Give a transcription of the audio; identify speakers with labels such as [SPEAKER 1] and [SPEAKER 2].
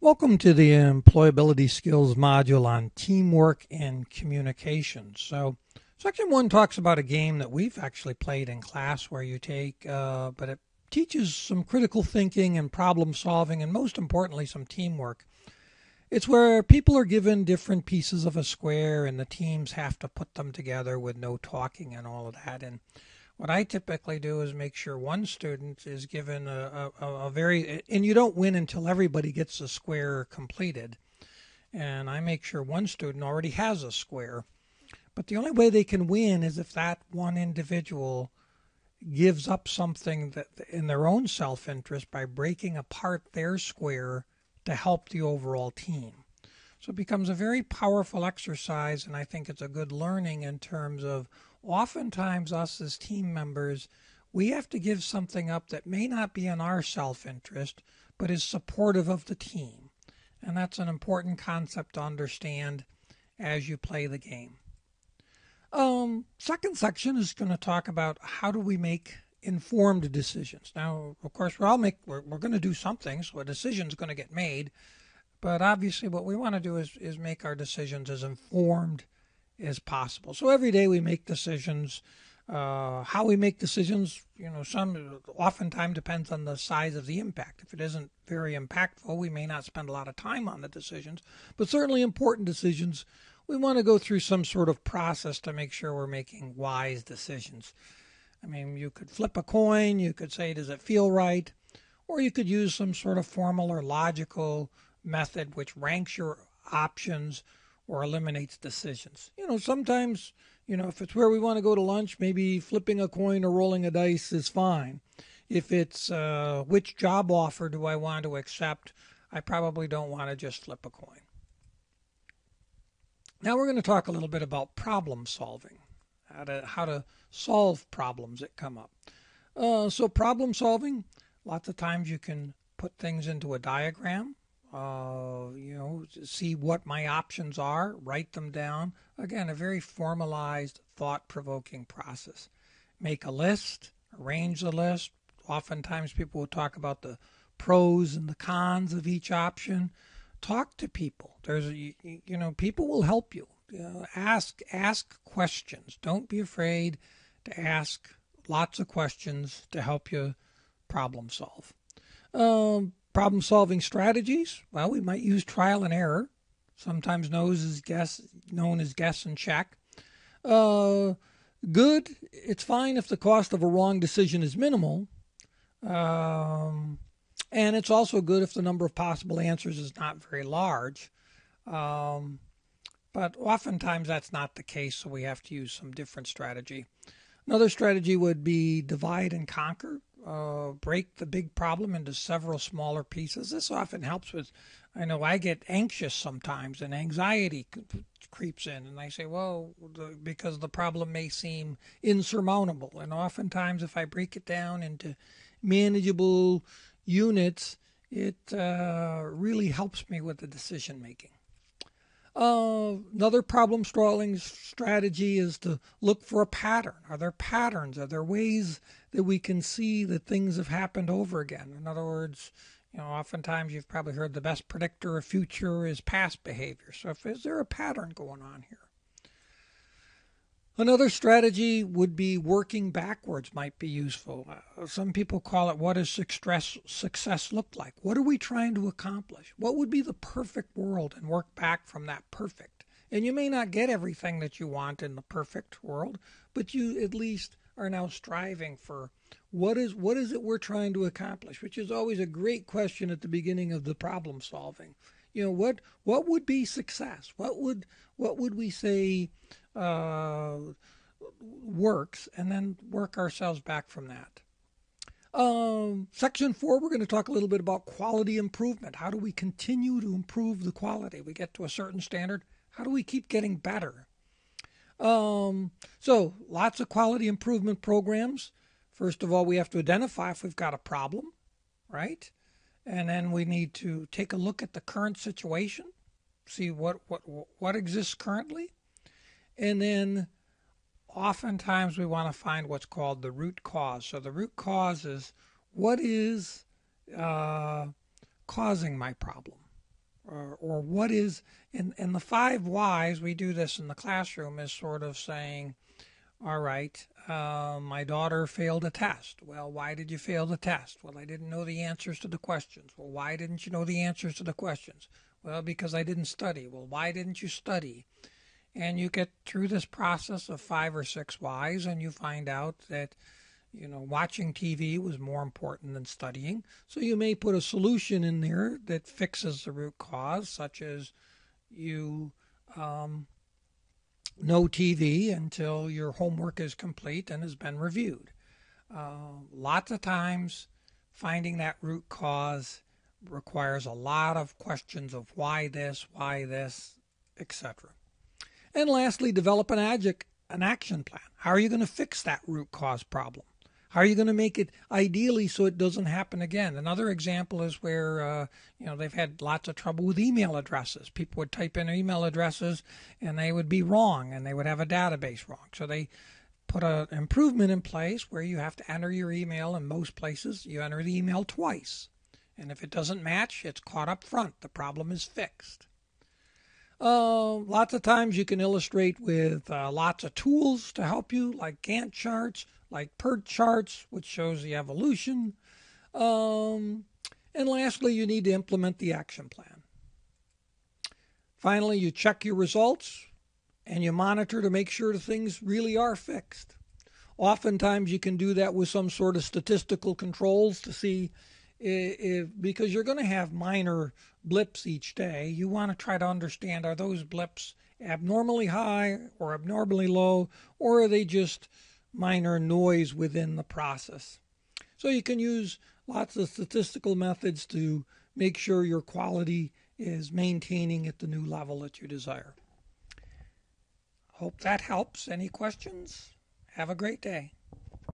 [SPEAKER 1] Welcome to the Employability Skills module on teamwork and communication. So, Section 1 talks about a game that we've actually played in class where you take, but it teaches some critical thinking and problem solving and most importantly some teamwork. It's where people are given different pieces of a square and the teams have to put them together with no talking and all of that. And what I typically do is make sure one student is given a very, and you don't win until everybody gets the square completed. And I make sure one student already has a square. But the only way they can win is if that one individual gives up something that in their own self-interest by breaking apart their square to help the overall team. So it becomes a very powerful exercise, and I think it's a good learning in terms of oftentimes us as team members, we have to give something up that may not be in our self-interest, but is supportive of the team. And that's an important concept to understand as you play the game. Second section is going to talk about how do we make informed decisions. Now, of course, we're going to do something, so a decision is going to get made. But obviously what we want to do is make our decisions as informed as possible. So every day we make decisions. How we make decisions, some oftentimes depends on the size of the impact. If it isn't very impactful, we may not spend a lot of time on the decisions. But certainly important decisions, we want to go through some sort of process to make sure we're making wise decisions. I mean, you could flip a coin, you could say, does it feel right? Or you could use some sort of formal or logical method which ranks your options or eliminates decisions. Sometimes, if it's where we want to go to lunch, maybe flipping a coin or rolling a dice is fine. If it's which job offer do I want to accept, I probably don't want to just flip a coin. Now we're going to talk a little bit about problem solving, how to solve problems that come up. So problem solving, lots of times you can put things into a diagram. See what my options are, write them down. Again, a very formalized, thought-provoking process. Make a list, arrange the list. Oftentimes people will talk about the pros and the cons of each option. Talk to people. People will help you. Ask questions. Don't be afraid to ask lots of questions to help you problem solve. Problem-solving strategies, well, we might use trial and error, sometimes known as guess and check. Good, it's fine if the cost of a wrong decision is minimal, and it's also good if the number of possible answers is not very large. But oftentimes that's not the case, so we have to use some different strategy. Another strategy would be divide and conquer. Break the big problem into several smaller pieces. This often helps with, I know I get anxious sometimes and anxiety creeps in and I say, well, because the problem may seem insurmountable. And oftentimes if I break it down into manageable units, it really helps me with the decision making. Another problem-solving strategy is to look for a pattern. Are there patterns? Are there ways that we can see that things have happened over again? In other words, oftentimes you've probably heard the best predictor of future is past behavior. So is there a pattern going on here? Another strategy would be working backwards might be useful. Some people call it, what does success look like? What are we trying to accomplish? What would be the perfect world, and work back from that perfect? And you may not get everything that you want in the perfect world, but you at least are now striving for what is it we're trying to accomplish, which is always a great question at the beginning of the problem solving. What would be success? What would we say works, and then work ourselves back from that. Section 4, we're going to talk a little bit about quality improvement. How do we continue to improve the quality? We get to a certain standard. How do we keep getting better? So lots of quality improvement programs. First of all, we have to identify if we've got a problem, right? And then we need to take a look at the current situation, see what exists currently. And then oftentimes we want to find what's called the root cause. So the root cause is what is causing my problem. or what is, in the 5 whys, we do this in the classroom, is sort of saying, all right, my daughter failed a test. Well, why did you fail the test? Well, I didn't know the answers to the questions. Well, why didn't you know the answers to the questions? Well, because I didn't study. Well, why didn't you study? And you get through this process of 5 or 6 whys, and you find out that watching TV was more important than studying. So you may put a solution in there that fixes the root cause, such as you no TV until your homework is complete and has been reviewed. Lots of times, finding that root cause requires a lot of questions of why this, etc. And lastly, develop an action plan. How are you going to fix that root cause problem? How are you going to make it ideally so it doesn't happen again? Another example is where they've had lots of trouble with email addresses. People would type in email addresses and they would be wrong, and they would have a database wrong. So they put an improvement in place where you have to enter your email. In most places, you enter the email twice, and if it doesn't match, it's caught up front. The problem is fixed. Lots of times you can illustrate with lots of tools to help you, like Gantt charts, like PERT charts, which shows the evolution. And lastly, you need to implement the action plan. Finally, you check your results and you monitor to make sure the things really are fixed. Oftentimes you can do that with some sort of statistical controls to see because you're going to have minor blips each day. You want to try to understand, are those blips abnormally high or abnormally low, or are they just minor noise within the process? So you can use lots of statistical methods to make sure your quality is maintaining at the new level that you desire. Hope that helps. Any questions? Have a great day.